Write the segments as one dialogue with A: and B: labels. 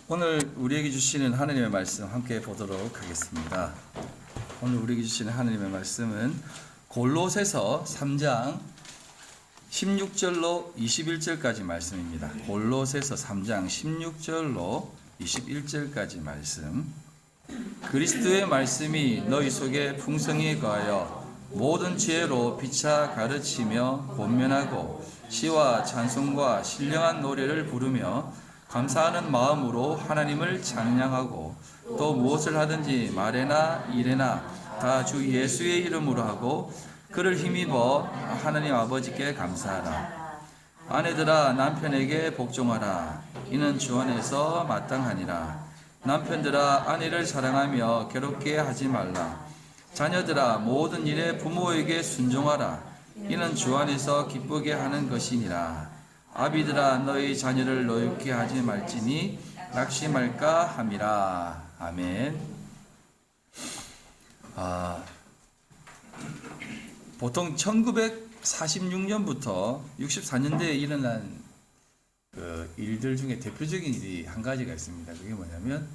A: 오늘 우리에게 주시는 하나님의 말씀 함께 보도록 하겠습니다. 오늘 우리에게 주시는 하나님의 말씀은 골로새서 3장 16절로 21절까지 말씀입니다. 골로새서 3장 16절로 21절까지 말씀. 그리스도의 말씀이 너희 속에 풍성히 거하여 모든 지혜로 피차 가르치며 권면하고 시와 찬송과 신령한 노래를 부르며 감사하는 마음으로 하나님을 찬양하고 또 무엇을 하든지 말에나 일에나 다 주 예수의 이름으로 하고 그를 힘입어 하나님 아버지께 감사하라. 아내들아 남편에게 복종하라. 이는 주 안에서 마땅하니라. 남편들아 아내를 사랑하며 괴롭게 하지 말라. 자녀들아 모든 일에 부모에게 순종하라. 이는 주 안에서 기쁘게 하는 것이니라. 아비들아 너희 자녀를 노엽게 하지 말지니 낙심할까 함이라. 아멘. 보통 1946년부터 64년대에 일어난 그 일들 중에 대표적인 일이 한 가지가 있습니다. 그게 뭐냐면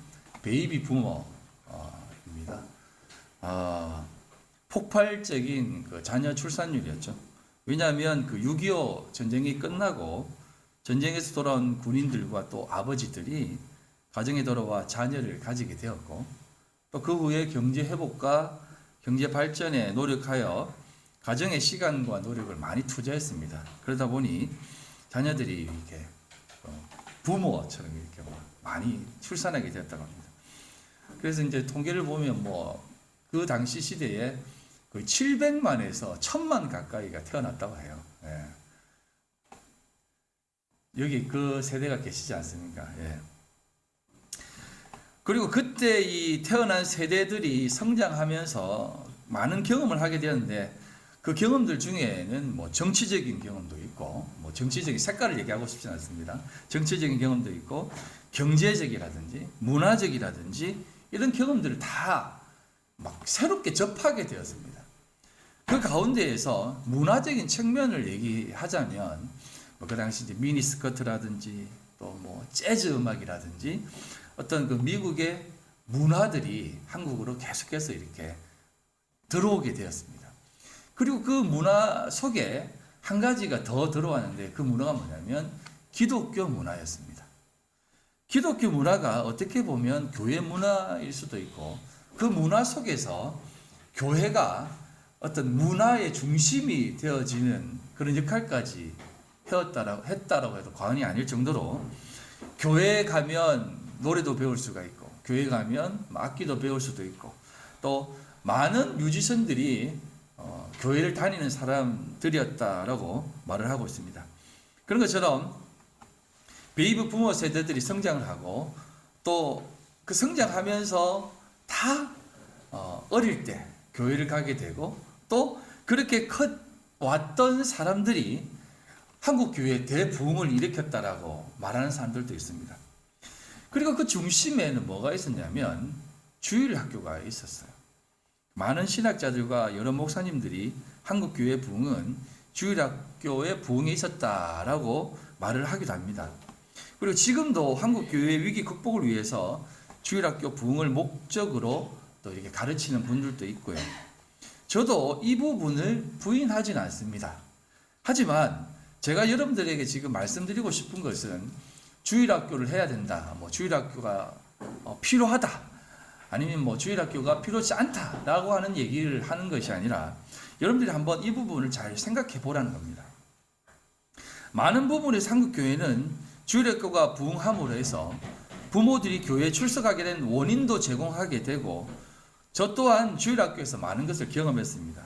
A: 베이비 부모입니다. 폭발적인 그 자녀 출산율이었죠. 왜냐하면 그 6.25 전쟁이 끝나고 전쟁에서 돌아온 군인들과 또 아버지들이 가정에 돌아와 자녀를 가지게 되었고 또 그 후에 경제 회복과 경제 발전에 노력하여 가정의 시간과 노력을 많이 투자했습니다. 그러다 보니 자녀들이 이렇게 부모처럼 이렇게 많이 출산하게 되었다고 합니다. 그래서 이제 통계를 보면 그 당시 시대에 거의 700만에서 1000만 가까이가 태어났다고 해요. 예. 여기 그 세대가 계시지 않습니까? 예. 그리고 그때 이 태어난 세대들이 성장하면서 많은 경험을 하게 되었는데 그 경험들 중에는 정치적인 경험도 있고 정치적인 색깔을 얘기하고 싶지 않습니다. 정치적인 경험도 있고 경제적이라든지 문화적이라든지 이런 경험들을 다 막 새롭게 접하게 되었습니다. 그 가운데에서 문화적인 측면을 얘기하자면 그 당시 이제 미니스커트라든지 또 재즈 음악이라든지 어떤 그 미국의 문화들이 한국으로 계속해서 이렇게 들어오게 되었습니다. 그리고 그 문화 속에 한 가지가 더 들어왔는데 그 문화가 뭐냐면 기독교 문화였습니다. 기독교 문화가 어떻게 보면 교회 문화일 수도 있고 그 문화 속에서 교회가 어떤 문화의 중심이 되어지는 그런 역할까지 했다라고 해도 과언이 아닐 정도로 교회에 가면 노래도 배울 수가 있고 교회에 가면 악기도 배울 수도 있고 또 많은 뮤지션들이 교회를 다니는 사람들이었다라고 말을 하고 있습니다. 그런 것처럼 베이비 부모 세대들이 성장을 하고 또 그 성장하면서 다 어릴 때 교회를 가게 되고 또 그렇게 왔던 사람들이 한국 교회의 대부흥을 일으켰다라고 말하는 사람들도 있습니다. 그리고 그 중심에는 뭐가 있었냐면 주일 학교가 있었어요. 많은 신학자들과 여러 목사님들이 한국 교회 부흥은 주일 학교의 부흥에 있었다라고 말을 하기도 합니다. 그리고 지금도 한국 교회의 위기 극복을 위해서 주일 학교 부흥을 목적으로 또 이렇게 가르치는 분들도 있고요. 저도 이 부분을 부인하지는 않습니다. 하지만 제가 여러분들에게 지금 말씀드리고 싶은 것은 주일학교를 해야 된다. 주일학교가 필요하다. 아니면 주일학교가 필요치 않다라고 하는 얘기를 하는 것이 아니라 여러분들이 한번 이 부분을 잘 생각해 보라는 겁니다. 많은 부분에서 한국 교회는 주일학교가 부흥함으로 해서 부모들이 교회에 출석하게 된 원인도 제공하게 되고 저 또한 주일학교에서 많은 것을 경험했습니다.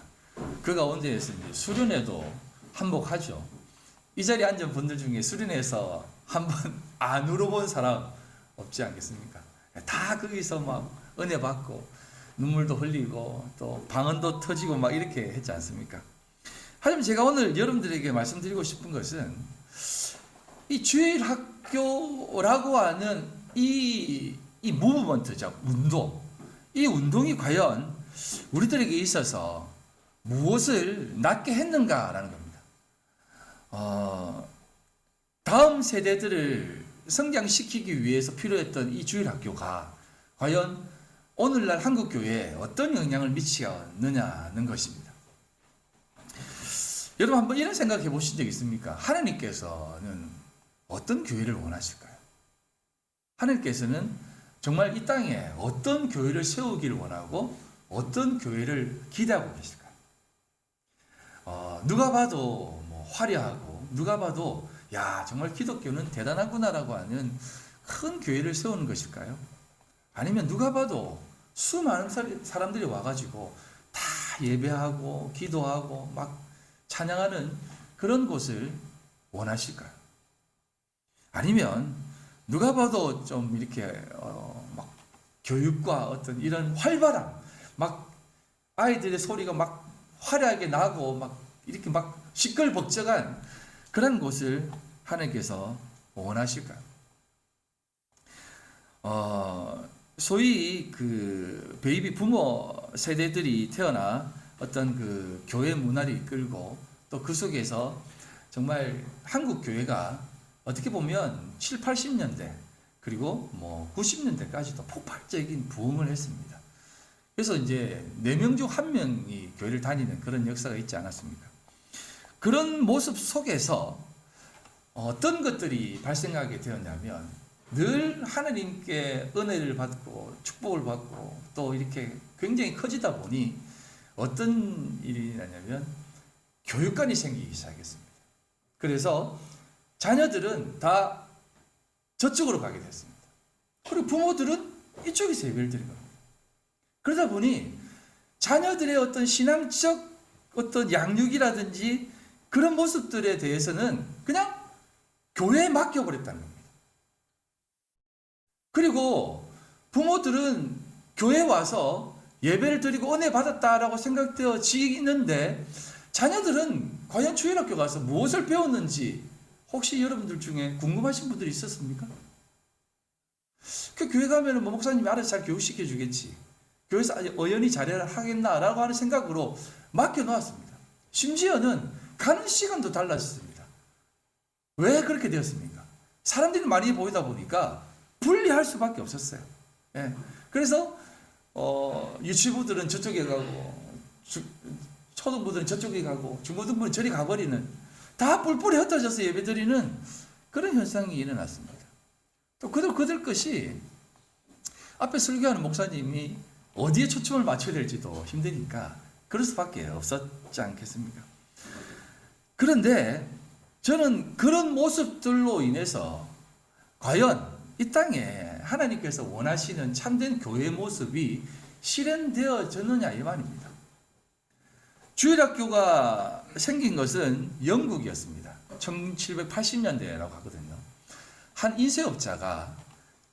A: 그 가운데에서 이제 수련회도 한몫하죠. 이 자리에 앉은 분들 중에 수련회에서 한번 안 울어본 사람 없지 않겠습니까? 다 거기서 막 은혜 받고 눈물도 흘리고 또 방언도 터지고 막 이렇게 했지 않습니까? 하지만 제가 오늘 여러분들에게 말씀드리고 싶은 것은 이 주일학교라고 하는 이 무브먼트죠. 운동. 이 운동이 과연 우리들에게 있어서 무엇을 낳게 했는가라는 겁니다. 다음 세대들을 성장시키기 위해서 필요했던 이 주일학교가 과연 오늘날 한국교회에 어떤 영향을 미치느냐는 것입니다. 여러분 한번 이런 생각해 보신 적 있습니까? 하나님께서는 어떤 교회를 원하실까요? 하나님께서는 정말 이 땅에 어떤 교회를 세우기를 원하고 어떤 교회를 기대하고 계실까요? 누가 봐도 뭐 화려하고 누가 봐도 야 정말 기독교는 대단하구나라고 하는 큰 교회를 세우는 것일까요? 아니면 누가 봐도 수많은 사람들이 와가지고 다 예배하고 기도하고 막 찬양하는 그런 곳을 원하실까요? 아니면 누가 봐도 좀 이렇게 막 교육과 어떤 이런 활발함, 막 아이들의 소리가 막 화려하게 나고 막 이렇게 막 시끌벅적한 그런 곳을 하나님께서 원하실까요? 소위 그 베이비 부모 세대들이 태어나 어떤 그 교회 문화를 이끌고 또 그 속에서 정말 한국 교회가 어떻게 보면 7, 80년대 그리고 뭐 90년대까지도 폭발적인 부흥을 했습니다. 그래서 이제 4명 중 1명이 교회를 다니는 그런 역사가 있지 않았습니까? 그런 모습 속에서 어떤 것들이 발생하게 되었냐면 늘 하나님께 은혜를 받고 축복을 받고 또 이렇게 굉장히 커지다 보니 어떤 일이 나냐면 교육관이 생기기 시작했습니다. 그래서 자녀들은 다 저쪽으로 가게 됐습니다. 그리고 부모들은 이쪽에서 예배를 드리는 겁니다. 그러다 보니 자녀들의 어떤 신앙적 어떤 양육이라든지 그런 모습들에 대해서는 그냥 교회에 맡겨버렸다는 겁니다. 그리고 부모들은 교회에 와서 예배를 드리고 은혜 받았다라고 생각되어지는데 자녀들은 과연 주일학교 가서 무엇을 배웠는지 혹시 여러분들 중에 궁금하신 분들이 있었습니까? 그 교회 가면은 뭐 목사님이 알아서 잘 교육시켜 주겠지. 교회에서 어연히 잘해라 하겠나라고 하는 생각으로 맡겨놓았습니다. 심지어는 가는 시간도 달라졌습니다. 왜 그렇게 되었습니까? 사람들이 많이 보이다 보니까 분리할 수밖에 없었어요. 예. 그래서 유치부들은 저쪽에 가고 초등부들은 저쪽에 가고 중고등부는 저리 가버리는 다 뿔뿔이 흩어져서 예배드리는 그런 현상이 일어났습니다. 또 그들 것이 앞에 설교하는 목사님이 어디에 초점을 맞춰야 될지도 힘드니까 그럴 수밖에 없었지 않겠습니까? 그런데 저는 그런 모습들로 인해서 과연 이 땅에 하나님께서 원하시는 참된 교회의 모습이 실현되어졌느냐 이 말입니다. 주일학교가 생긴 것은 영국이었습니다. 1780년대라고 하거든요. 한 인쇄업자가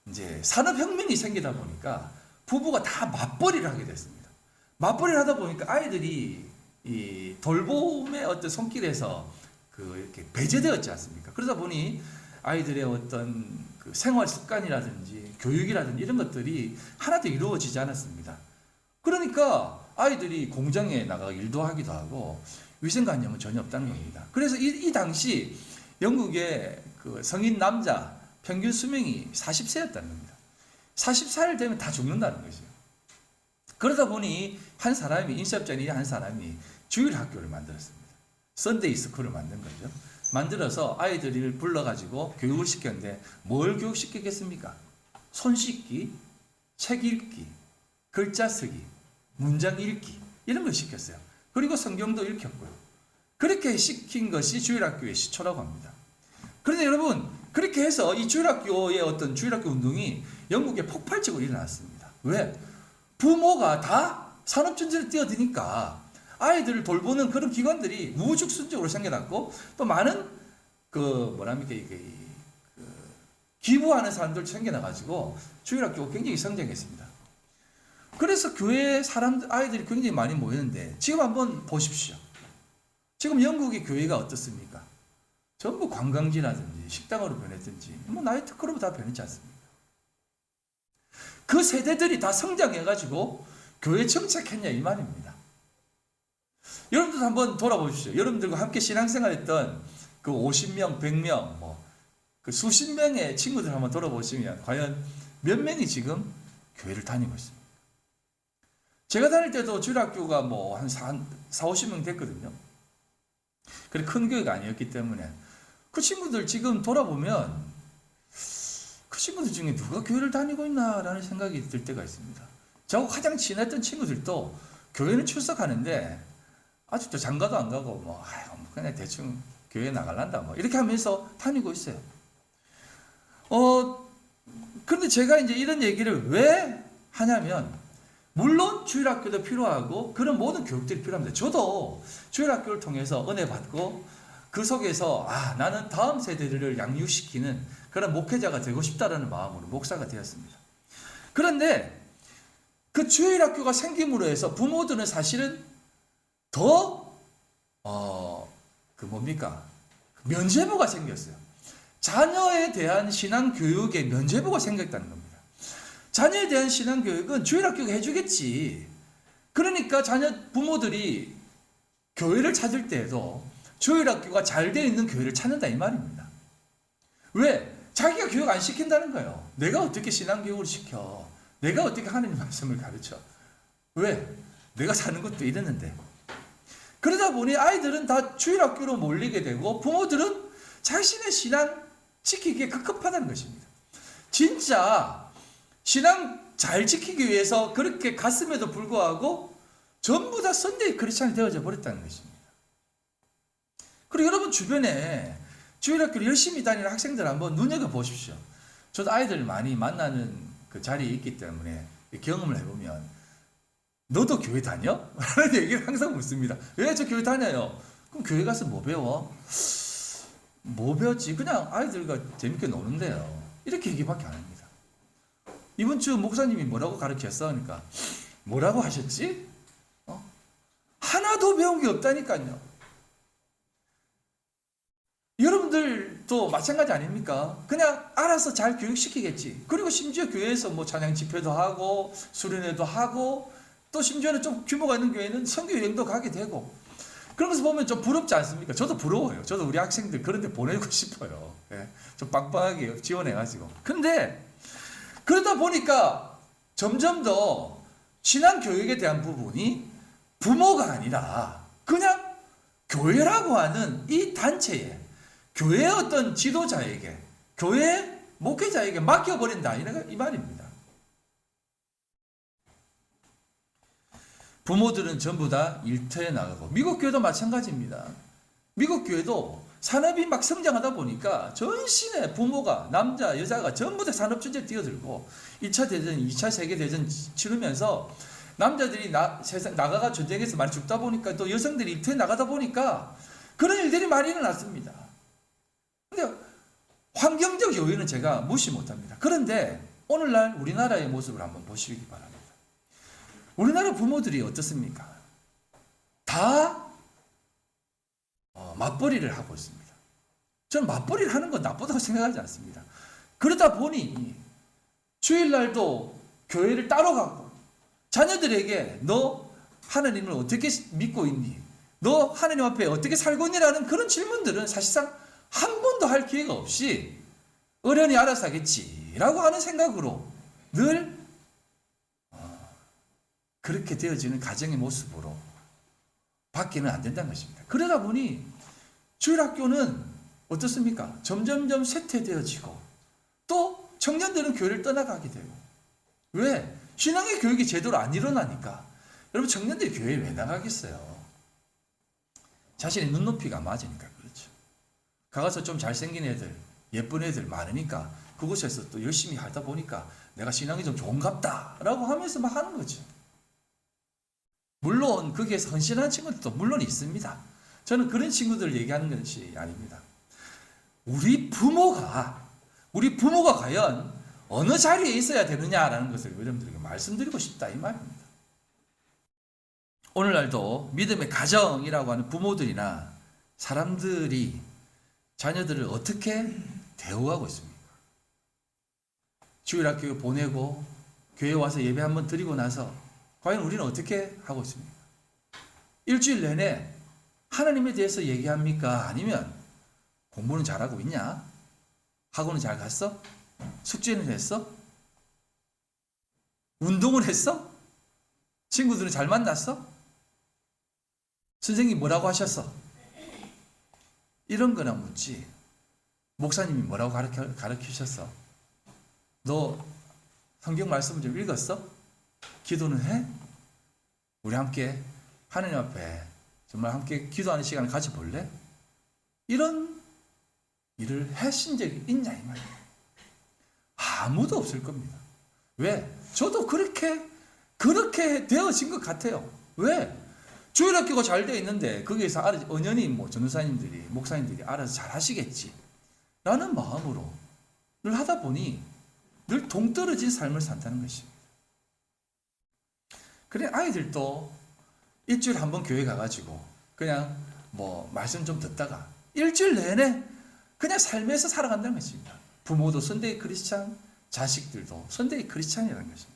A: 이제 산업혁명이 생기다 보니까 부부가 다 맞벌이를 하게 됐습니다. 맞벌이를 하다 보니까 아이들이 이 돌봄의 어떤 손길에서 이렇게 배제되었지 않습니까? 그러다 보니 아이들의 어떤 그 생활 습관이라든지 교육이라든지 이런 것들이 하나도 이루어지지 않았습니다. 그러니까 아이들이 공장에 나가 일도 하기도 하고 위생관념은 전혀 없다는 겁니다. 그래서 이 당시 영국의 그 성인 남자 평균 수명이 40세였다는 겁니다. 44일 되면 다 죽는다는 것이죠. 그러다 보니 한 사람이 인쇄업자인 한 사람이 주일학교를 만들었습니다. 선데이 스쿨을 만든 거죠. 만들어서 아이들을 불러가지고 교육을 시켰는데 뭘 교육시키겠습니까? 손 씻기, 책 읽기, 글자 쓰기, 문장 읽기 이런 걸 시켰어요. 그리고 성경도 읽혔고요. 그렇게 시킨 것이 주일학교의 시초라고 합니다. 그런데 여러분 그렇게 해서 이 주일학교의 어떤 주일학교 운동이 영국에 폭발적으로 일어났습니다. 왜? 부모가 다 산업전쟁에 뛰어드니까 아이들을 돌보는 그런 기관들이 우후죽순적으로 생겨났고 또 많은 기부하는 사람들 생겨나가지고 주일학교가 굉장히 성장했습니다. 그래서 교회에 아이들이 굉장히 많이 모이는데 지금 한번 보십시오. 지금 영국의 교회가 어떻습니까? 전부 관광지라든지 식당으로 변했든지 뭐 나이트클럽으로 다 변했지 않습니까? 그 세대들이 다 성장해가지고 교회 정착했냐 이 말입니다. 여러분들도 한번 돌아보십시오. 여러분들과 함께 신앙생활했던 그 50명, 100명, 그 수십 명의 친구들 한번 돌아보시면 과연 몇 명이 지금 교회를 다니고 있습니다. 제가 다닐 때도 주일학교가 뭐 한 50명 됐거든요. 그래 큰 교회가 아니었기 때문에 그 친구들 지금 돌아보면 그 친구들 중에 누가 교회를 다니고 있나라는 생각이 들 때가 있습니다. 저하고 가장 친했던 친구들도 교회는 출석하는데 아직도 장가도 안 가고 뭐 그냥 대충 교회 나갈란다 뭐 이렇게 하면서 다니고 있어요. 그런데 제가 이제 이런 얘기를 왜 하냐면 물론 주일학교도 필요하고 그런 모든 교육들이 필요합니다. 저도 주일학교를 통해서 은혜 받고 그 속에서 나는 다음 세대들을 양육시키는 그런 목회자가 되고 싶다라는 마음으로 목사가 되었습니다. 그런데 그 주일학교가 생김으로 해서 부모들은 사실은 더 면죄부가 생겼어요. 자녀에 대한 신앙교육에 면죄부가 생겼다는 겁니다. 자녀에 대한 신앙교육은 주일학교가 해주겠지. 그러니까 부모들이 교회를 찾을 때에도 주일학교가 잘 되어 있는 교회를 찾는다 이 말입니다. 왜? 자기가 교육 안 시킨다는 거예요. 내가 어떻게 신앙교육을 시켜? 내가 어떻게 하나님 말씀을 가르쳐? 왜? 내가 사는 것도 이랬는데. 그러다 보니 아이들은 다 주일학교로 몰리게 되고 부모들은 자신의 신앙 지키기에 급급하다는 것입니다. 진짜 신앙 잘 지키기 위해서 그렇게 갔음에도 불구하고 전부 다 선데이 크리스찬이 되어져 버렸다는 것입니다. 그리고 여러분 주변에 주일학교를 열심히 다니는 학생들 한번 눈여겨보십시오. 저도 아이들을 많이 만나는 그 자리에 있기 때문에 경험을 해보면 너도 교회 다녀? 라는 얘기를 항상 묻습니다. 왜 저 교회 다녀요? 그럼 교회 가서 뭐 배워? 뭐 배웠지? 그냥 아이들과 재밌게 노는데요. 이렇게 얘기밖에 안 합니다. 이번 주 목사님이 뭐라고 가르쳤어? 그러니까 뭐라고 하셨지? 하나도 배운 게 없다니까요. 여러분들도 마찬가지 아닙니까? 그냥 알아서 잘 교육시키겠지. 그리고 심지어 교회에서 뭐 찬양 집회도 하고 수련회도 하고 또 심지어는 좀 규모가 있는 교회는 선교 여행도 가게 되고 그런 것을 보면 좀 부럽지 않습니까? 저도 부러워요. 저도 우리 학생들 그런 데 보내고 싶어요. 좀 빵빵하게 지원해가지고. 근데 그러다 보니까 점점 더 신앙교육에 대한 부분이 부모가 아니라 그냥 교회라고 하는 이 단체에 교회의 어떤 지도자에게 교회 목회자에게 맡겨버린다 이 말입니다. 부모들은 전부 다 일터에 나가고 미국 교회도 마찬가지입니다. 미국 교회도 산업이 막 성장하다 보니까 전신에 부모가 남자 여자가 전부 다 산업전쟁에 뛰어들고 1차 대전 2차 세계대전 치르면서 남자들이 나가가 전쟁에서 많이 죽다 보니까 또 여성들이 일터에 나가다 보니까 그런 일들이 많이 일어났습니다. 근데 환경적 요인은 제가 무시 못합니다. 그런데 오늘날 우리나라의 모습을 한번 보시기 바랍니다. 우리나라 부모들이 어떻습니까? 다 맞벌이를 하고 있습니다. 저는 맞벌이를 하는 건 나쁘다고 생각하지 않습니다. 그러다 보니 주일날도 교회를 따로 가고 자녀들에게 너 하나님을 어떻게 믿고 있니? 너 하나님 앞에 어떻게 살고 있니라는 그런 질문들은 사실상 한 번도 할 기회가 없이 어련히 알아서 하겠지라고 하는 생각으로 늘 그렇게 되어지는 가정의 모습으로 바뀌면 안 된다는 것입니다. 그러다 보니 주일학교는 어떻습니까? 점점점 쇠퇴되어지고 또 청년들은 교회를 떠나가게 되고 왜? 신앙의 교육이 제대로 안 일어나니까. 여러분 청년들이 교회에 왜 나가겠어요? 자신의 눈높이가 맞으니까 그렇죠. 가서 좀 잘생긴 애들 예쁜 애들 많으니까 그곳에서 또 열심히 하다 보니까 내가 신앙이 좀 좋은갑다 라고 하면서 막 하는 거죠. 물론 거기에서 헌신하는 친구들도 물론 있습니다. 저는 그런 친구들을 얘기하는 것이 아닙니다. 우리 부모가 과연 어느 자리에 있어야 되느냐라는 것을 여러분들에게 말씀드리고 싶다 이 말입니다. 오늘날도 믿음의 가정이라고 하는 부모들이나 사람들이 자녀들을 어떻게 대우하고 있습니까? 주일학교 보내고 교회 와서 예배 한번 드리고 나서 과연 우리는 어떻게 하고 있습니까? 일주일 내내 하나님에 대해서 얘기합니까? 아니면 공부는 잘하고 있냐? 학원은 잘 갔어? 숙제는 했어? 운동을 했어? 친구들은 잘 만났어? 선생님이 뭐라고 하셨어? 이런 거나 묻지. 목사님이 뭐라고 가르치셨어? 너 성경 말씀을 좀 읽었어? 기도는 해? 우리 함께 하나님 앞에 정말 함께 기도하는 시간을 가져볼래? 이런 일을 하신 적이 있냐 이 말이에요. 아무도 없을 겁니다. 왜? 저도 그렇게 되어진 것 같아요. 왜? 주일학교가 잘 되어 있는데 거기에서 언연히 뭐 전도사님들이 목사님들이 알아서 잘 하시겠지 라는 마음으로 늘 하다 보니 늘 동떨어진 삶을 산다는 것입니다. 그래 아이들도 일주일에 한 번 교회 가가지고 그냥 뭐 말씀 좀 듣다가 일주일 내내 그냥 삶에서 살아간다는 것입니다. 부모도 선데이 크리스찬, 자식들도 선데이 크리스찬이라는 것입니다.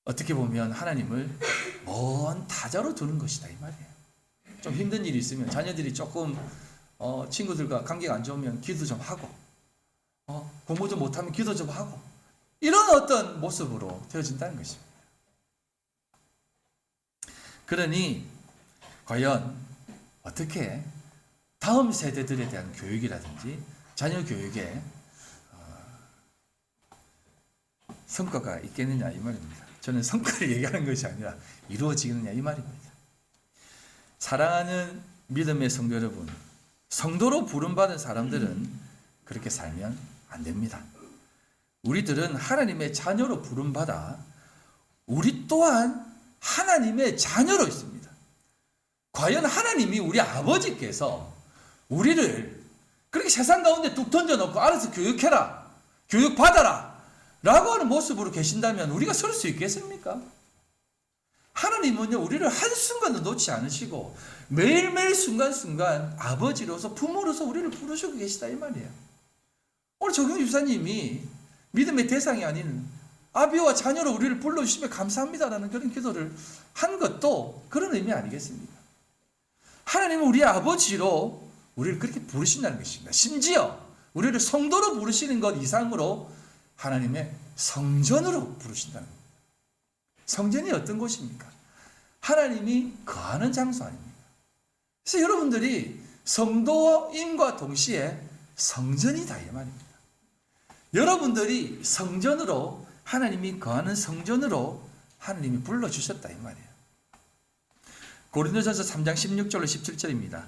A: 어떻게 보면 하나님을 먼 타자로 두는 것이다 이 말이에요. 좀 힘든 일이 있으면 자녀들이 조금 친구들과 관계가 안 좋으면 기도 좀 하고 공부 좀 못하면 기도 좀 하고 이런 어떤 모습으로 되어진다는 것입니다. 그러니 과연 어떻게 다음 세대들에 대한 교육이라든지 자녀 교육에 성과가 있겠느냐 이 말입니다. 저는 성과를 얘기하는 것이 아니라 이루어지겠느냐 이 말입니다. 사랑하는 믿음의 성도 여러분, 성도로 부름받은 사람들은 그렇게 살면 안 됩니다. 우리들은 하나님의 자녀로 부름받아 우리 또한 하나님의 자녀로 있습니다. 과연 하나님이 우리 아버지께서 우리를 그렇게 세상 가운데 뚝 던져놓고 알아서 교육해라, 교육받아라 라고 하는 모습으로 계신다면 우리가 설 수 있겠습니까? 하나님은요 우리를 한순간도 놓지 않으시고 매일매일 순간순간 아버지로서 부모로서 우리를 부르시고 계시다 이 말이에요. 오늘 정용 집사님이 믿음의 대상이 아닌 아비와 자녀로 우리를 불러주시면 감사합니다라는 그런 기도를 한 것도 그런 의미 아니겠습니까? 하나님은 우리 아버지로 우리를 그렇게 부르신다는 것입니다. 심지어 우리를 성도로 부르시는 것 이상으로 하나님의 성전으로 부르신다는 겁니다. 성전이 어떤 곳입니까? 하나님이 거하는 장소 아닙니까? 그래서 여러분들이 성도임과 동시에 성전이다 이 말입니다. 여러분들이 성전으로 하나님이 거하는 성전으로 하나님이 불러주셨다 이 말이에요. 고린도전서 3장 16절로 17절입니다.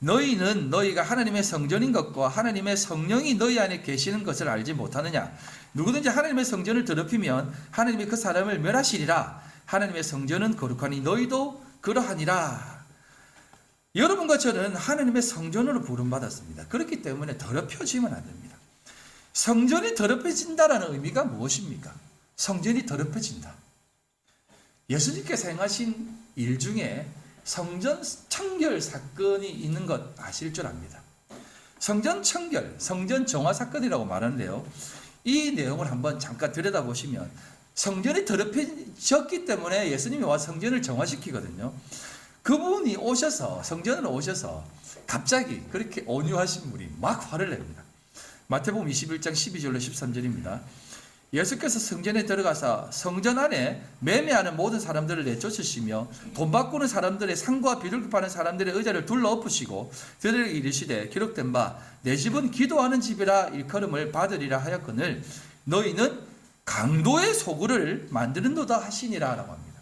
A: 너희는 너희가 하나님의 성전인 것과 하나님의 성령이 너희 안에 계시는 것을 알지 못하느냐? 누구든지 하나님의 성전을 더럽히면 하나님이 그 사람을 멸하시리라. 하나님의 성전은 거룩하니 너희도 그러하니라. 여러분과 저는 하나님의 성전으로 부름받았습니다. 그렇기 때문에 더럽혀지면 안 됩니다. 성전이 더럽혀진다라는 의미가 무엇입니까? 성전이 더럽혀진다. 예수님께서 행하신 일 중에 성전 청결 사건이 있는 것 아실 줄 압니다. 성전 청결, 성전 정화 사건이라고 말하는데요. 이 내용을 한번 잠깐 들여다보시면 성전이 더럽혀졌기 때문에 예수님이 와서 성전을 정화시키거든요. 그분이 오셔서 성전으로 오셔서 갑자기 그렇게 온유하신 분이 막 화를 냅니다. 마태복음 21장 12절로 13절입니다. 예수께서 성전에 들어가서 성전 안에 매매하는 모든 사람들을 내쫓으시며 돈 바꾸는 사람들의 상과 비둘기 파는 사람들의 의자를 둘러엎으시고 그들에게 이르시되 기록된 바 내 집은 기도하는 집이라 일컬음을 받으리라 하였거늘 너희는 강도의 소굴을 만드는도다 하시니라 라고 합니다.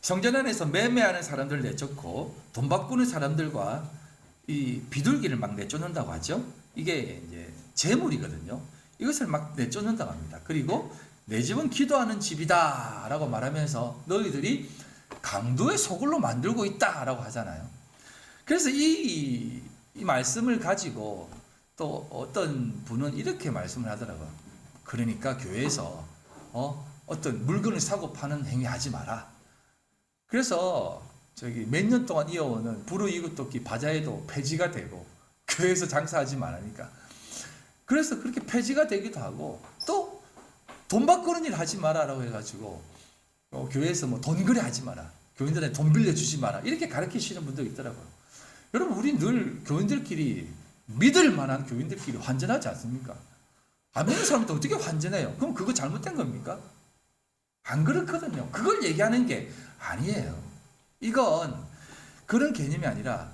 A: 성전 안에서 매매하는 사람들을 내쫓고 돈 바꾸는 사람들과 이 비둘기를 막 내쫓는다고 하죠. 이게 이제 재물이거든요. 이것을 막 내쫓는다고 합니다. 그리고 내 집은 기도하는 집이다 라고 말하면서 너희들이 강도의 소굴로 만들고 있다 라고 하잖아요. 그래서 이 말씀을 가지고 또 어떤 분은 이렇게 말씀을 하더라고요. 그러니까 교회에서 어떤 물건을 사고 파는 행위 하지 마라. 그래서 몇 년 동안 이어오는 불우이웃돕기 바자회도 폐지가 되고 교회에서 장사하지 말라니까. 그래서 그렇게 폐지가 되기도 하고 또 돈 바꾸는 일 하지 마라라고 해가지고 교회에서 뭐 돈 거래 하지 마라, 교인들한테 돈 빌려주지 마라 이렇게 가르치시는 분도 있더라고요. 여러분, 우리 늘 교인들끼리, 믿을 만한 교인들끼리 환전하지 않습니까? 안 믿는 사람한테 어떻게 환전해요? 그럼 그거 잘못된 겁니까? 안 그렇거든요. 그걸 얘기하는 게 아니에요. 이건 그런 개념이 아니라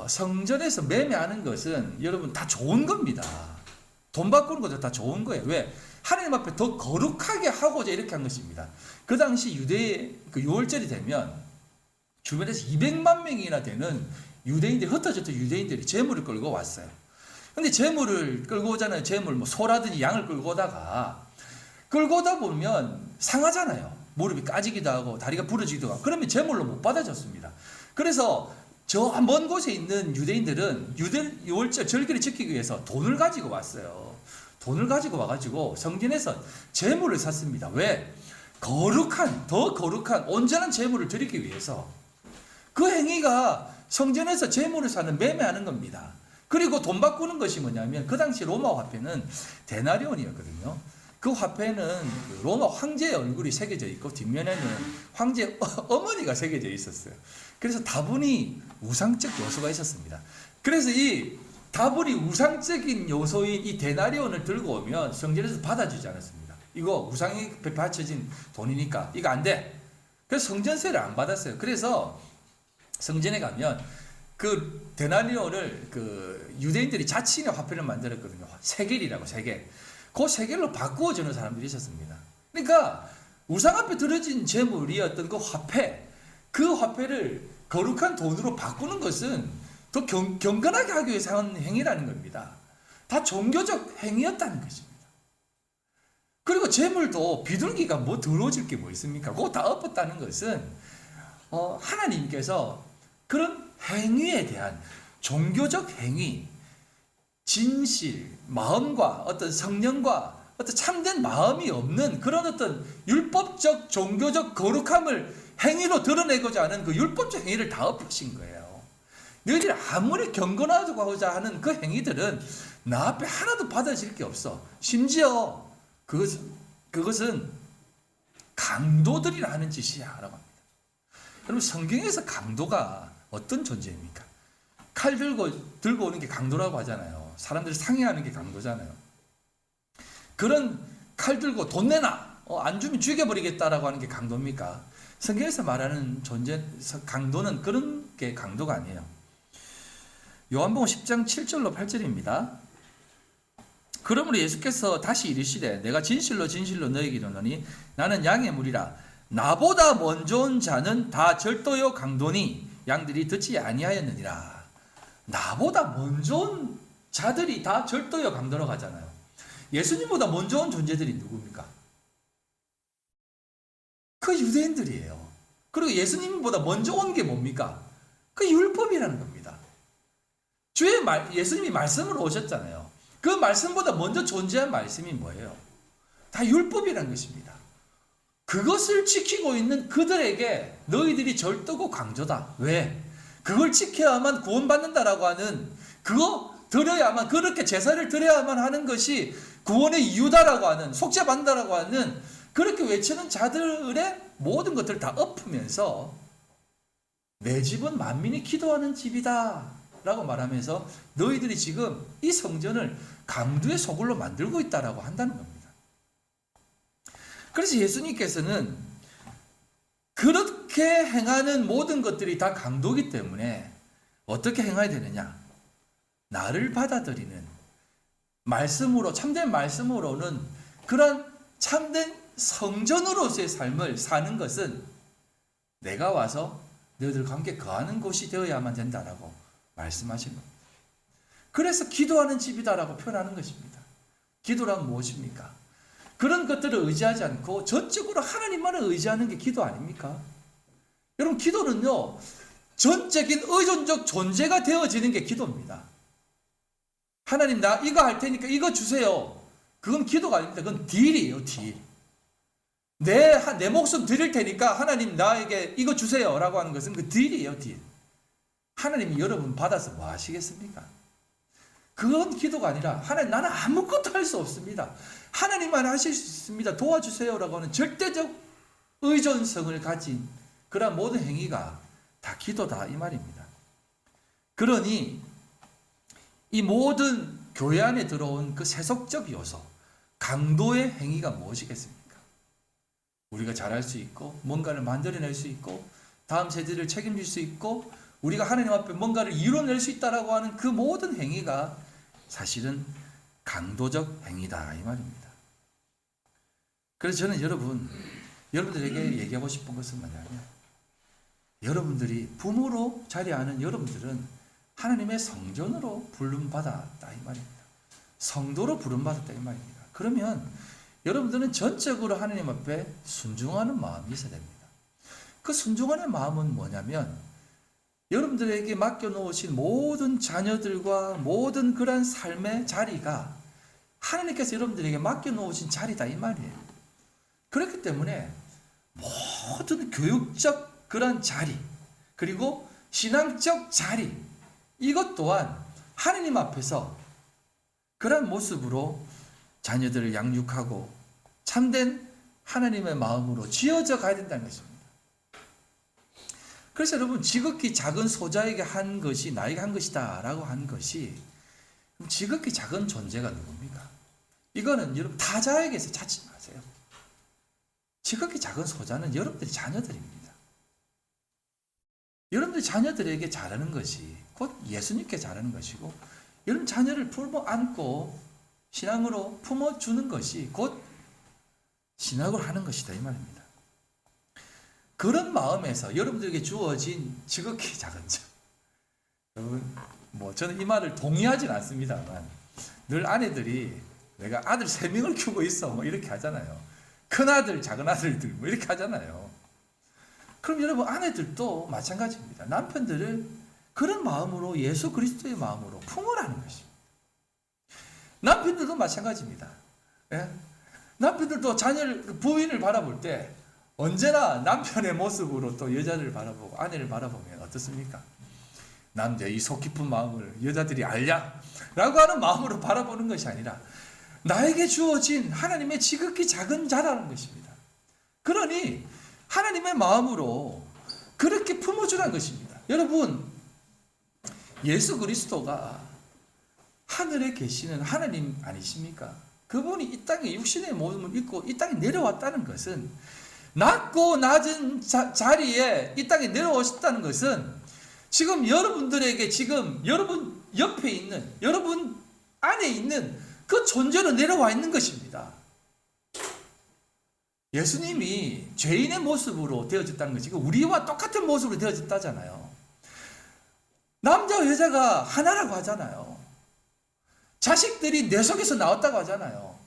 A: 성전에서 매매하는 것은 여러분 다 좋은 겁니다. 돈 바꾸는 것도 다 좋은 거예요. 왜? 하나님 앞에 더 거룩하게 하고자 이렇게 한 것입니다. 그 당시 유대의 그 6월절이 되면 주변에서 200만 명이나 되는 유대인들이, 흩어졌던 유대인들이 재물을 끌고 왔어요. 근데 재물을 끌고 오잖아요. 재물, 뭐 소라든지 양을 끌고 오다가, 끌고 오다 보면 상하잖아요. 무릎이 까지기도 하고 다리가 부러지기도 하고. 그러면 재물로 못 받아줬습니다. 그래서 저 먼 곳에 있는 유대인들은 유월절 절기를 지키기 위해서 돈을 가지고 왔어요. 돈을 가지고 와가지고 성전에서 재물을 샀습니다. 왜? 거룩한, 더 거룩한 온전한 재물을 드리기 위해서. 그 행위가 성전에서 재물을 사는, 매매하는 겁니다. 그리고 돈 바꾸는 것이 뭐냐면 그 당시 로마 화폐는 데나리온이었거든요. 그 화폐는 로마 황제의 얼굴이 새겨져 있고 뒷면에는 황제의 어머니가 새겨져 있었어요. 그래서 다분히 우상적 요소가 있었습니다. 그래서 이 다분히 우상적인 요소인 이 데나리온을 들고 오면 성전에서 받아주지 않았습니다. 이거 우상이 바쳐진 돈이니까 이거 안 돼. 그래서 성전세를 안 받았어요. 그래서 성전에 가면 그 데나리온을 그 유대인들이 자신의 화폐를 만들었거든요. 세겔이라고, 세겔. 그 세겔로 바꾸어 주는 사람들이 있었습니다. 그러니까 우상 앞에 들어진 재물이었던 그 화폐, 그 화폐를 거룩한 돈으로 바꾸는 것은 더 경건하게 하기 위해서 한 행위라는 겁니다. 다 종교적 행위였다는 것입니다. 그리고 재물도 비둘기가 뭐 더러워질 게 뭐 있습니까? 그거 다 엎었다는 것은 하나님께서 그런 행위에 대한 종교적 행위, 진실, 마음과 어떤 성령과 어떤 참된 마음이 없는 그런 어떤 율법적 종교적 거룩함을 행위로 드러내고자 하는 그 율법적 행위를 다 엎으신 거예요. 너희들이 아무리 경건하고자 하는 그 행위들은 나 앞에 하나도 받아질 게 없어. 심지어 그것은 강도들이라 하는 짓이야 라고 합니다. 여러분, 성경에서 강도가 어떤 존재입니까? 칼 들고 오는 게 강도라고 하잖아요. 사람들이 상해하는 게 강도잖아요. 그런 칼 들고 돈 내놔, 안 주면 죽여버리겠다라고 하는 게 강도입니까? 성경에서 말하는 강도는 그런 게 강도가 아니에요. 요한복음 10장 7절로 8절입니다. 그러므로 예수께서 다시 이르시되 내가 진실로 진실로 너희에게 이르노니 나는 양의 물이라. 나보다 먼저 온 자는 다 절도요 강도니 양들이 듣지 아니하였느니라. 나보다 먼저 온 자들이 다 절도요 강도라고 하잖아요. 예수님보다 먼저 온 존재들이 누굽니까? 그 유대인들이에요. 그리고 예수님보다 먼저 온 게 뭡니까? 그 율법이라는 겁니다. 예수님이 말씀으로 오셨잖아요. 그 말씀보다 먼저 존재한 말씀이 뭐예요? 다 율법이라는 것입니다. 그것을 지키고 있는 그들에게 너희들이 절도고 강조다. 왜? 그걸 지켜야만 구원받는다라고 하는, 그거 드려야만, 그렇게 제사를 드려야만 하는 것이 구원의 이유다라고 하는, 속죄받는다라고 하는, 그렇게 외치는 자들의 모든 것들을 다 엎으면서 내 집은 만민이 기도하는 집이다 라고 말하면서 너희들이 지금 이 성전을 강도의 소굴로 만들고 있다라고 한다는 겁니다. 그래서 예수님께서는 그렇게 행하는 모든 것들이 다 강도이기 때문에 어떻게 행해야 되느냐? 나를 받아들이는 말씀으로, 참된 말씀으로는 그런 참된 성전으로서의 삶을 사는 것은 내가 와서 너희들과 함께 거하는 곳이 되어야만 된다라고 말씀하신 겁니다. 그래서 기도하는 집이다라고 표현하는 것입니다. 기도란 무엇입니까? 그런 것들을 의지하지 않고 전적으로 하나님만을 의지하는 게 기도 아닙니까? 여러분, 기도는요, 전적인 의존적 존재가 되어지는 게 기도입니다. 하나님, 나 이거 할 테니까 이거 주세요. 그건 기도가 아닙니다. 그건 딜이에요, 딜. 내 목숨 드릴 테니까 하나님 나에게 이거 주세요 라고 하는 것은 그 딜이에요, 딜. 하나님이 여러분 받아서 뭐 하시겠습니까? 그건 기도가 아니라 하나님, 나는 아무것도 할 수 없습니다. 하나님만 하실 수 있습니다. 도와주세요 라고 하는 절대적 의존성을 가진 그런 모든 행위가 다 기도다 이 말입니다. 그러니 이 모든 교회 안에 들어온 그 세속적 요소, 강도의 행위가 무엇이겠습니까? 우리가 잘할 수 있고 뭔가를 만들어낼 수 있고 다음 세대를 책임질 수 있고 우리가 하나님 앞에 뭔가를 이뤄낼 수 있다라고 하는 그 모든 행위가 사실은 강도적 행위다 이 말입니다. 그래서 저는 여러분들에게 얘기하고 싶은 것은 뭐냐면, 여러분들이 부모로 자리하는 여러분들은 하나님의 성전으로 부름받았다 이 말입니다. 성도로 부름받았다 이 말입니다. 그러면 여러분들은 전적으로 하나님 앞에 순종하는 마음이 있어야 됩니다. 그 순종하는 마음은 뭐냐면, 여러분들에게 맡겨놓으신 모든 자녀들과 모든 그러한 삶의 자리가 하나님께서 여러분들에게 맡겨놓으신 자리다 이 말이에요. 그렇기 때문에 모든 교육적 그런 자리, 그리고 신앙적 자리, 이것 또한 하나님 앞에서 그런 모습으로 자녀들을 양육하고 참된 하나님의 마음으로 지어져 가야 된다는 것입니다. 그래서 여러분, 지극히 작은 소자에게 한 것이 나에게 한 것이다 라고 한 것이, 지극히 작은 존재가 누굽니까? 이거는 여러분 타자에게서 찾지 마세요. 지극히 작은 소자는 여러분들의 자녀들입니다. 여러분들의 자녀들에게 잘하는 것이 곧 예수님께 잘하는 것이고, 여러분 자녀를 품어 안고 신앙으로 품어주는 것이 곧 신학을 하는 것이다 이 말입니다. 그런 마음에서 여러분들에게 주어진 지극히 작은 자, 여러분 저는 이 말을 동의하진 않습니다만, 늘 아내들이 내가 아들 3명을 키우고 있어 이렇게 하잖아요. 큰아들, 작은아들들 이렇게 하잖아요. 그럼 여러분, 아내들도 마찬가지입니다. 남편들을 그런 마음으로, 예수 그리스도의 마음으로 품으라는 것입니다. 남편들도 마찬가지입니다. 예? 남편들도 부인을 바라볼 때 언제나 남편의 모습으로 또 여자를 바라보고 아내를 바라보면 어떻습니까? 남자의 이 속 깊은 마음을 여자들이 알냐? 라고 하는 마음으로 바라보는 것이 아니라 나에게 주어진 하나님의 지극히 작은 자라는 것입니다. 그러니 하나님의 마음으로 그렇게 품어주라는 것입니다. 여러분, 예수 그리스도가 하늘에 계시는 하나님 아니십니까? 그분이 이 땅에 육신의 몸을 입고 이 땅에 내려왔다는 것은, 낮고 낮은 자리에 이 땅에 내려오셨다는 것은, 지금 여러분들에게, 지금 여러분 옆에 있는, 여러분 안에 있는 그 존재로 내려와 있는 것입니다. 예수님이 죄인의 모습으로 되어졌다는 것이 우리와 똑같은 모습으로 되어졌다잖아요. 남자와 여자가 하나라고 하잖아요. 자식들이 내 속에서 나왔다고 하잖아요.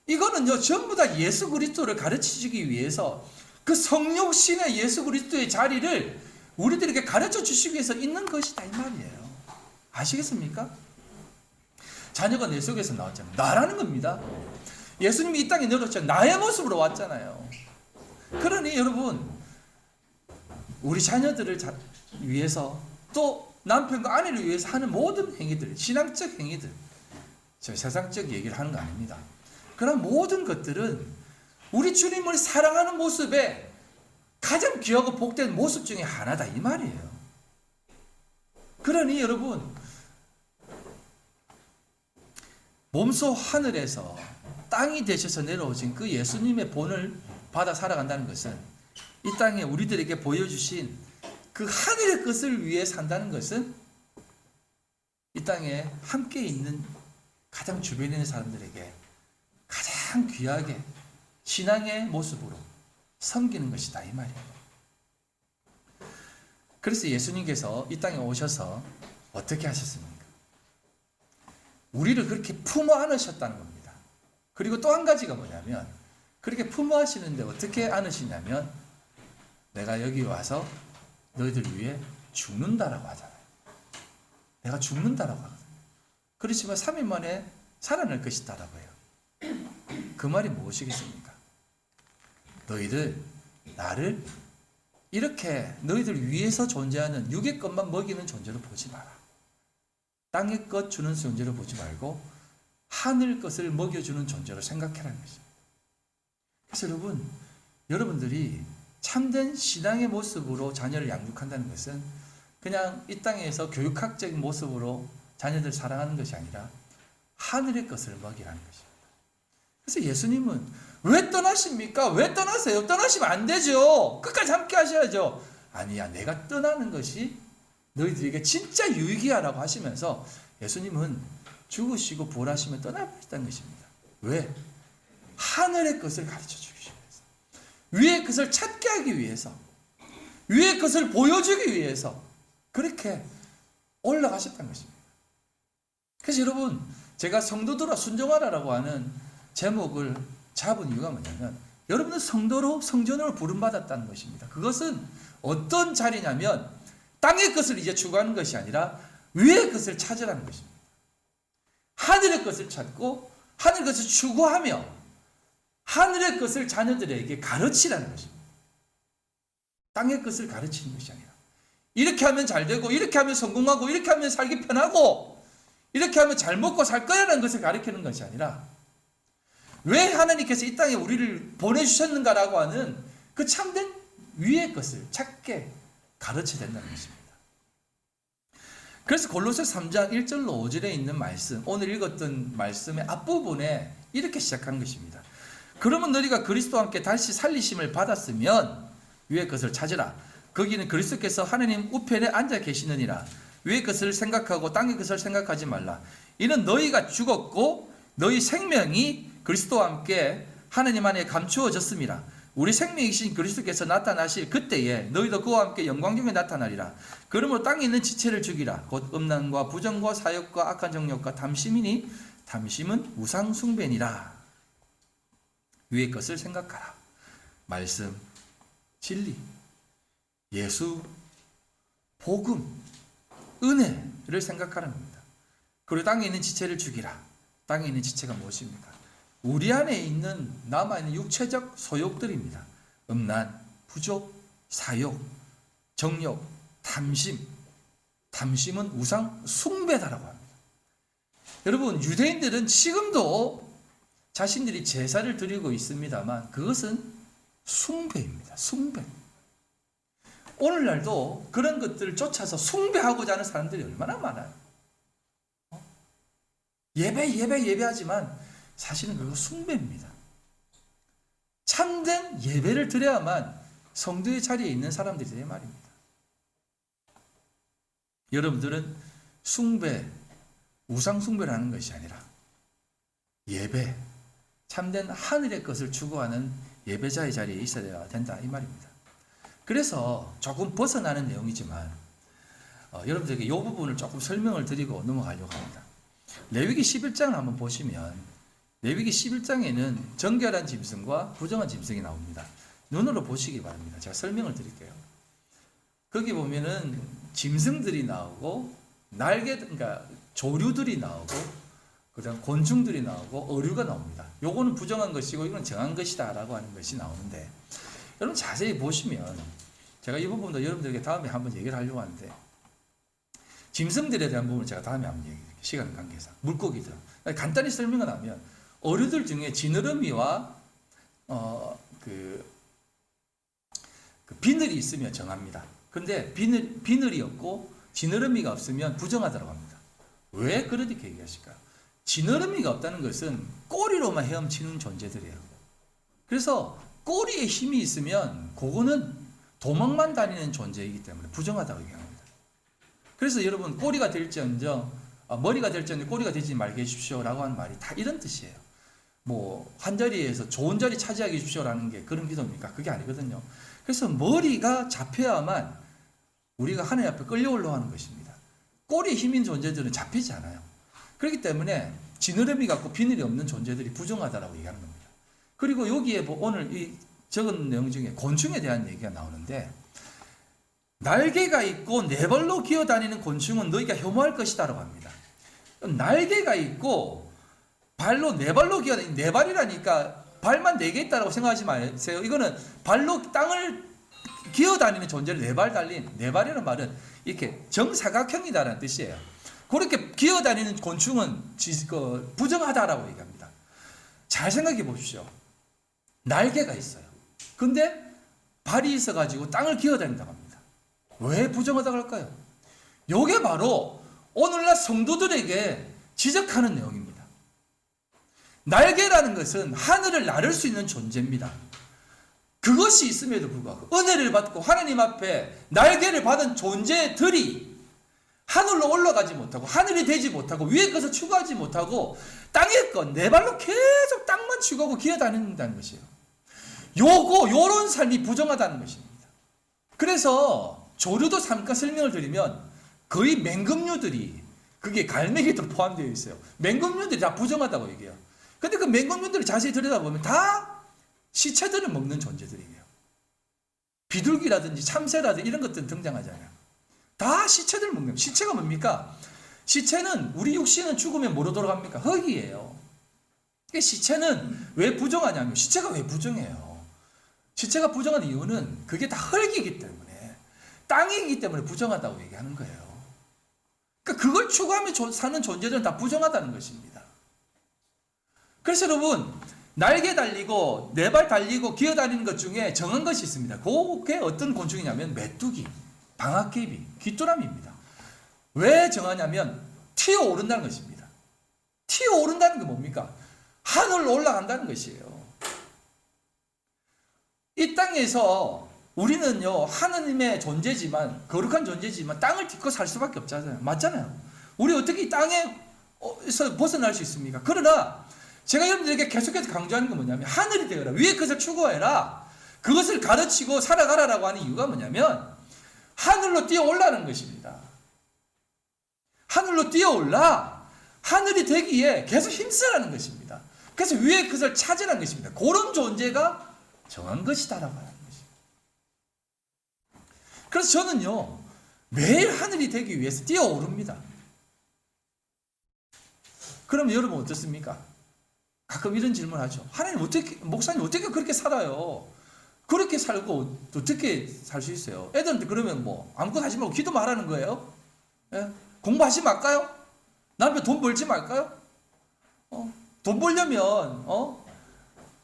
A: 이거는요, 전부 다 예수 그리스도를 가르치시기 위해서 그 성육신의 예수 그리스도의 자리를 우리들에게 가르쳐 주시기 위해서 있는 것이다 이 말이에요. 아시겠습니까? 자녀가 내 속에서 나왔잖아요. 나라는 겁니다. 예수님이 이 땅에 내려왔잖아요. 나의 모습으로 왔잖아요. 그러니 여러분, 우리 자녀들을 위해서, 또 남편과 아내를 위해서 하는 모든 행위들, 신앙적 행위들, 저 세상적 얘기를 하는 거 아닙니다. 그런 모든 것들은 우리 주님을 사랑하는 모습에 가장 귀하고 복된 모습 중에 하나다 이 말이에요. 그러니 여러분, 몸소 하늘에서 땅이 되셔서 내려오신 그 예수님의 본을 받아 살아간다는 것은, 이 땅에 우리들에게 보여주신 그 하늘의 것을 위해 산다는 것은, 이 땅에 함께 있는 가장 주변에 있는 사람들에게 가장 귀하게 신앙의 모습으로 섬기는 것이다 이 말이에요. 그래서 예수님께서 이 땅에 오셔서 어떻게 하셨습니까? 우리를 그렇게 품어 안으셨다는 겁니다. 그리고 또 한 가지가 뭐냐면, 그렇게 품어 하시는데 어떻게 안으시냐면, 내가 여기 와서 너희들 위해 죽는다라고 하잖아요. 내가 죽는다라고 하거든요. 그렇지만 3일 만에 살아날 것이다라고 해요. 그 말이 무엇이겠습니까? 너희들 나를 이렇게 너희들 위해서 존재하는 육의 것만 먹이는 존재로 보지 마라. 땅의 것 주는 존재로 보지 말고 하늘 것을 먹여주는 존재로 생각해라는 것입니다. 그래서 여러분들이 참된 신앙의 모습으로 자녀를 양육한다는 것은 그냥 이 땅에서 교육학적인 모습으로 자녀들 사랑하는 것이 아니라 하늘의 것을 먹이라는 것입니다. 그래서 예수님은 왜 떠나십니까? 왜 떠나세요? 떠나시면 안 되죠. 끝까지 함께 하셔야죠. 아니야, 내가 떠나는 것이 너희들에게 진짜 유익이야 라고 하시면서 예수님은 죽으시고 부활하시며 떠나버렸다는 것입니다. 왜? 하늘의 것을 가르쳐 주기 위해서, 위의 것을 찾게 하기 위해서, 위의 것을 보여주기 위해서 그렇게 올라가셨다는 것입니다. 그래서 여러분, 제가 성도들아 순종하라라고 하는 제목을 잡은 이유가 뭐냐면, 여러분은 성도로 성전으로 부름받았다는 것입니다. 그것은 어떤 자리냐면 땅의 것을 이제 추구하는 것이 아니라 위의 것을 찾으라는 것입니다. 하늘의 것을 찾고 하늘의 것을 추구하며 하늘의 것을 자녀들에게 가르치라는 것입니다. 땅의 것을 가르치는 것이 아니라 이렇게 하면 잘 되고 이렇게 하면 성공하고 이렇게 하면 살기 편하고 이렇게 하면 잘 먹고 살 거야라는 것을 가르치는 것이 아니라 왜 하나님께서 이 땅에 우리를 보내주셨는가라고 하는 그 참된 위의 것을 찾게 가르쳐야 된다는 것입니다. 그래서 골로새 3장 1절로 5절에 있는 말씀, 오늘 읽었던 말씀의 앞부분에 이렇게 시작하는 것입니다. 그러면 너희가 그리스도와 함께 다시 살리심을 받았으면 위의 것을 찾으라. 거기는 그리스도께서 하나님 우편에 앉아 계시느니라. 위의 것을 생각하고 땅의 것을 생각하지 말라. 이는 너희가 죽었고 너희 생명이 그리스도와 함께 하나님 안에 감추어졌습니다. 우리 생명이신 그리스도께서 나타나실 그때에 너희도 그와 함께 영광 중에 나타나리라. 그러므로 땅에 있는 지체를 죽이라. 곧 음란과 부정과 사욕과 악한 정욕과 탐심이니 탐심은 우상 숭배니라. 위의 것을 생각하라. 말씀, 진리, 예수, 복음, 은혜를 생각하는 겁니다. 그리고 땅에 있는 지체를 죽이라. 땅에 있는 지체가 무엇입니까? 우리 안에 있는 남아있는 육체적 소욕들입니다. 음란, 부족, 사욕, 정욕, 탐심. 탐심은 우상 숭배다라고 합니다. 여러분, 유대인들은 지금도 자신들이 제사를 드리고 있습니다만 그것은 숭배입니다. 숭배. 오늘날도 그런 것들을 쫓아서 숭배하고자 하는 사람들이 얼마나 많아요. 예배하지만 사실은 그거 숭배입니다. 참된 예배를 드려야만 성도의 자리에 있는 사람들이란 말입니다. 여러분들은 숭배, 우상 숭배를 하는 것이 아니라 예배, 참된 하늘의 것을 추구하는 예배자의 자리에 있어야 된다 이 말입니다. 그래서 조금 벗어나는 내용이지만 여러분들에게 이 부분을 조금 설명을 드리고 넘어가려고 합니다. 레위기 11장을 한번 보시면 레위기 11장에는 정결한 짐승과 부정한 짐승이 나옵니다. 눈으로 보시기 바랍니다. 제가 설명을 드릴게요. 거기 보면은 짐승들이 나오고 그러니까 조류들이 나오고 그다음 곤충들이 나오고 어류가 나옵니다. 요거는 부정한 것이고 이건 정한 것이다라고 하는 것이 나오는데, 여러분 자세히 보시면 제가 이 부분도 여러분들에게 다음에 한번 얘기를 하려고 하는데, 짐승들에 대한 부분을 제가 다음에 한번 얘기해요. 시간 관계상 물고기들 간단히 설명을 하면 어류들 중에 지느러미와 비늘이 있으면 정합니다. 근데 비늘이 없고 지느러미가 없으면 부정하다고 합니다. 왜 그렇게 얘기하실까요? 지느러미가 없다는 것은 꼬리로만 헤엄치는 존재들이에요. 그래서 꼬리에 힘이 있으면 그거는 도망만 다니는 존재이기 때문에 부정하다고 얘기합니다. 그래서 여러분 꼬리가 될지언정 머리가 될지언정 꼬리가 되지 말게 해주십시오 라고 하는 말이 다 이런 뜻이에요. 뭐 한 자리에서 좋은 자리 차지하게 해주십시오라는 게 그런 기도입니까? 그게 아니거든요. 그래서 머리가 잡혀야만 우리가 하나님 앞에 끌려올라 하는 것입니다. 꼬리에 힘인 존재들은 잡히지 않아요. 그렇기 때문에 지느러미 같고 비늘이 없는 존재들이 부정하다라고 얘기하는 겁니다. 그리고 여기에 오늘 이 적은 내용 중에 곤충에 대한 얘기가 나오는데, 날개가 있고 네 발로 기어다니는 곤충은 너희가 혐오할 것이다라고 합니다. 날개가 있고 발로 네 발로 기어다니는, 네 발이라니까 발만 네 개 있다라고 생각하지 마세요. 이거는 발로 땅을 기어다니는 존재를 네 발 달린, 네 발이라는 말은 이렇게 정사각형이다라는 뜻이에요. 그렇게 기어다니는 곤충은 부정하다라고 얘기합니다. 잘 생각해 보십시오. 날개가 있어요. 근데 발이 있어가지고 땅을 기어다닌다고 합니다. 왜 부정하다고 할까요? 요게 바로 오늘날 성도들에게 지적하는 내용입니다. 날개라는 것은 하늘을 나를 수 있는 존재입니다. 그것이 있음에도 불구하고 은혜를 받고 하나님 앞에 날개를 받은 존재들이 하늘로 올라가지 못하고 하늘이 되지 못하고 위에 것을 추구하지 못하고 땅의 것 내 발로 계속 땅만 추구하고 기어다닌다는 것이에요. 요런 삶이 부정하다는 것입니다. 그래서 조류도 잠깐 설명을 드리면 거의 맹금류들이 그게 갈매기도 포함되어 있어요. 맹금류들이 다 부정하다고 얘기해요. 근데 그 맹금류들을 자세히 들여다보면 다 시체들을 먹는 존재들이에요. 비둘기라든지 참새라든지 이런 것들은 등장하잖아요. 다 시체들을 먹는 거예요. 시체가 뭡니까? 시체는 우리 육신은 죽으면 뭐로 돌아갑니까? 흙이에요. 시체는 왜 부정하냐면 시체가 왜 부정해요? 시체가 부정한 이유는 그게 다 흙이기 때문에 땅이기 때문에 부정하다고 얘기하는 거예요. 그러니까 그걸 추구하며 사는 존재들은 다 부정하다는 것입니다. 그래서 여러분 날개 달리고 네 발 달리고 기어다니는 것 중에 정한 것이 있습니다. 그게 어떤 곤충이냐면 메뚜기, 방앗개비, 귀뚜라미입니다. 왜 정하냐면 튀어오른다는 것입니다. 튀어오른다는 게 뭡니까? 하늘로 올라간다는 것이에요. 이 땅에서 우리는요 하느님의 존재지만 거룩한 존재지만 땅을 딛고 살 수밖에 없잖아요. 맞잖아요. 우리 어떻게 이 땅에서 벗어날 수 있습니까? 그러나 제가 여러분들에게 계속해서 강조하는 건 뭐냐면 하늘이 되어라. 위의 것을 추구해라. 그것을 가르치고 살아가라라고 하는 이유가 뭐냐면 하늘로 뛰어올라는 것입니다. 하늘로 뛰어올라. 하늘이 되기에 계속 힘쓰라는 것입니다. 그래서 위의 것을 찾으라는 것입니다. 그런 존재가 정한 것이다라고 하는 것입니다. 그래서 저는요 매일 하늘이 되기 위해서 뛰어오릅니다. 그럼 여러분 어떻습니까? 가끔 이런 질문을 하죠. 하나님 목사님 어떻게 그렇게 살아요? 그렇게 살고 어떻게 살 수 있어요? 애들한테 그러면 뭐 아무것도 하지 말고 기도만 하라는 거예요? 예? 공부하지 말까요? 남편 돈 벌지 말까요? 돈 벌려면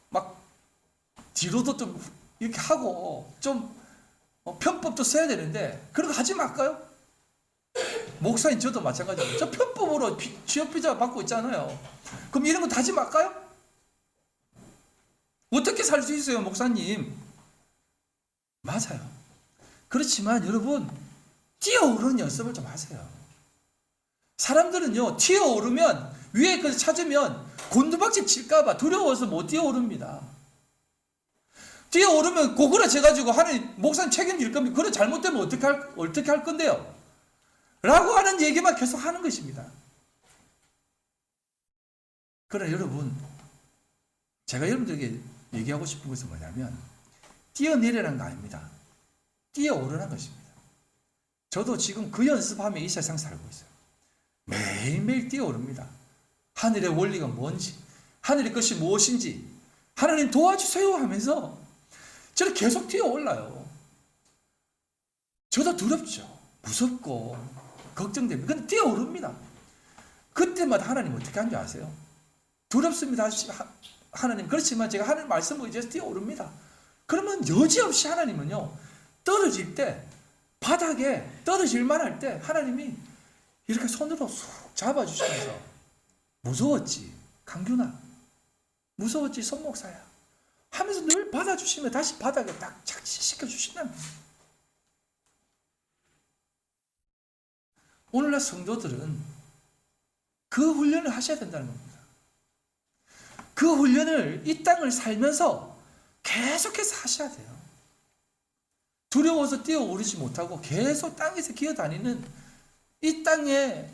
A: 막 뒤로도 좀 이렇게 하고 좀 편법도 써야 되는데 그런 거 하지 말까요? 목사님 저도 마찬가지예요. 저 편법으로 취업 비자 받고 있잖아요. 그럼 이런 거 다 하지 말까요? 어떻게 살 수 있어요, 목사님? 맞아요. 그렇지만 여러분 뛰어오르는 연습을 좀 하세요. 사람들은요 뛰어오르면 위에 것을 찾으면 곤두박질 칠까봐 두려워서 못 뛰어오릅니다. 뛰어오르면 고그라져가지고 하나님 목사님 책임질 겁니다. 그래 잘못되면 어떻게 할 건데요? 라고 하는 얘기만 계속 하는 것입니다. 그러나 여러분 제가 여러분들에게 얘기하고 싶은 것은 뭐냐면 뛰어내리라는 거 아닙니다. 뛰어오르는 것입니다. 저도 지금 그 연습하며 이 세상 살고 있어요. 매일매일 뛰어오릅니다. 하늘의 원리가 뭔지 하늘의 것이 무엇인지 하나님 도와주세요 하면서 저는 계속 뛰어올라요. 저도 두렵죠. 무섭고 걱정됩니다. 근데 뛰어오릅니다. 그때마다 하나님 어떻게 하는지 아세요? 두렵습니다. 하나님 그렇지만 제가 하나님 말씀을 이제 뛰어오릅니다. 그러면 여지없이 하나님은요 떨어질 때 바닥에 떨어질 만할 때 하나님이 이렇게 손으로 쑥 잡아주시면서 무서웠지 강균아 무서웠지 손목사야 하면서 늘 받아주시면 다시 바닥에 딱 착지시켜 주신다는 거예요. 오늘날 성도들은 그 훈련을 하셔야 된다는 겁니다. 그 훈련을 이 땅을 살면서 계속해서 하셔야 돼요. 두려워서 뛰어오르지 못하고 계속 땅에서 기어다니는 이 땅에서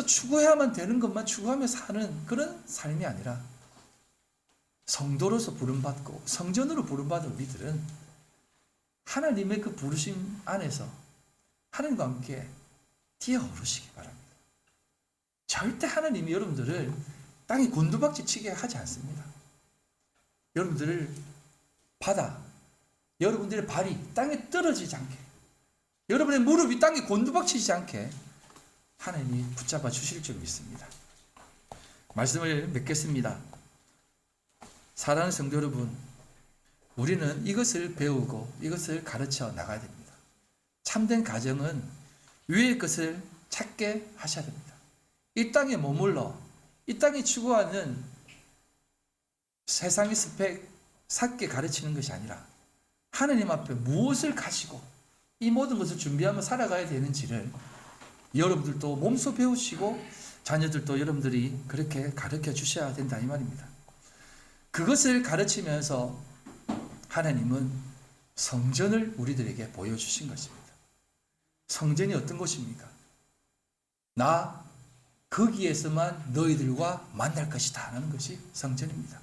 A: 추구해야만 되는 것만 추구하며 사는 그런 삶이 아니라 성도로서 부름받고 성전으로 부름받은 우리들은 하나님의 그 부르심 안에서 하나님과 함께 뛰어오르시기 바랍니다. 절대 하나님이 여러분들을 땅에 곤두박질 치게 하지 않습니다. 여러분들을 여러분들의 발이 땅에 떨어지지 않게 여러분의 무릎이 땅에 곤두박치지 않게 하나님이 붙잡아 주실 줄 믿습니다. 말씀을 맺겠습니다. 사랑하는 성도 여러분, 우리는 이것을 배우고 이것을 가르쳐 나가야 됩니다. 참된 가정은 위의 것을 찾게 하셔야 됩니다. 이 땅에 머물러 이 땅이 추구하는 세상의 스펙 삭게 가르치는 것이 아니라 하느님 앞에 무엇을 가지고 이 모든 것을 준비하며 살아가야 되는지를 여러분들도 몸소 배우시고 자녀들도 여러분들이 그렇게 가르쳐 주셔야 된다 이 말입니다. 그것을 가르치면서 하나님은 성전을 우리들에게 보여주신 것입니다. 성전이 어떤 곳입니까? 나 거기에서만 너희들과 만날 것이다 하는 것이 성전입니다.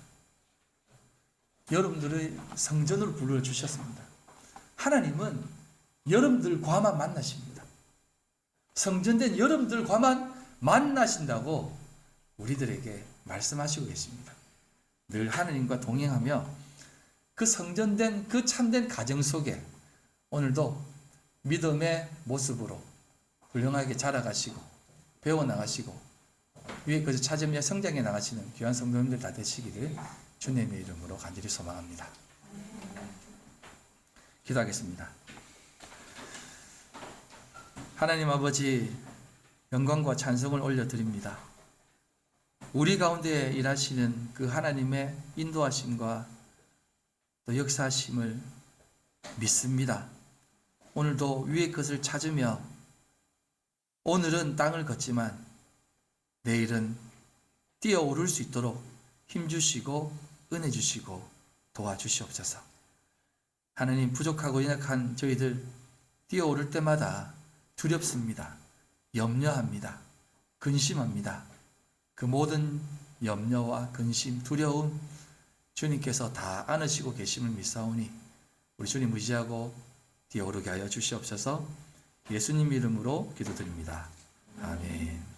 A: 여러분들의 성전으로 불러주셨습니다. 하나님은 여러분들과만 만나십니다. 성전된 여러분들과만 만나신다고 우리들에게 말씀하시고 계십니다. 늘 하나님과 동행하며 그 성전된 그 참된 가정 속에 오늘도 믿음의 모습으로 훌륭하게 자라가시고 배워나가시고 위에 것을 찾으며 성장해 나가시는 귀한 성도님들 다 되시기를 주님의 이름으로 간절히 소망합니다. 기도하겠습니다. 하나님 아버지, 영광과 찬송을 올려드립니다. 우리 가운데 일하시는 그 하나님의 인도하심과 또 역사하심을 믿습니다. 오늘도 위의 것을 찾으며 오늘은 땅을 걷지만 내일은 뛰어오를 수 있도록 힘주시고 은혜 주시고 도와주시옵소서. 하나님, 부족하고 연약한 저희들 뛰어오를 때마다 두렵습니다. 염려합니다. 근심합니다. 그 모든 염려와 근심, 두려움 주님께서 다 안으시고 계심을 믿사오니 우리 주님 의지하고 뛰어오르게 하여 주시옵소서. 예수님 이름으로 기도드립니다. 아멘.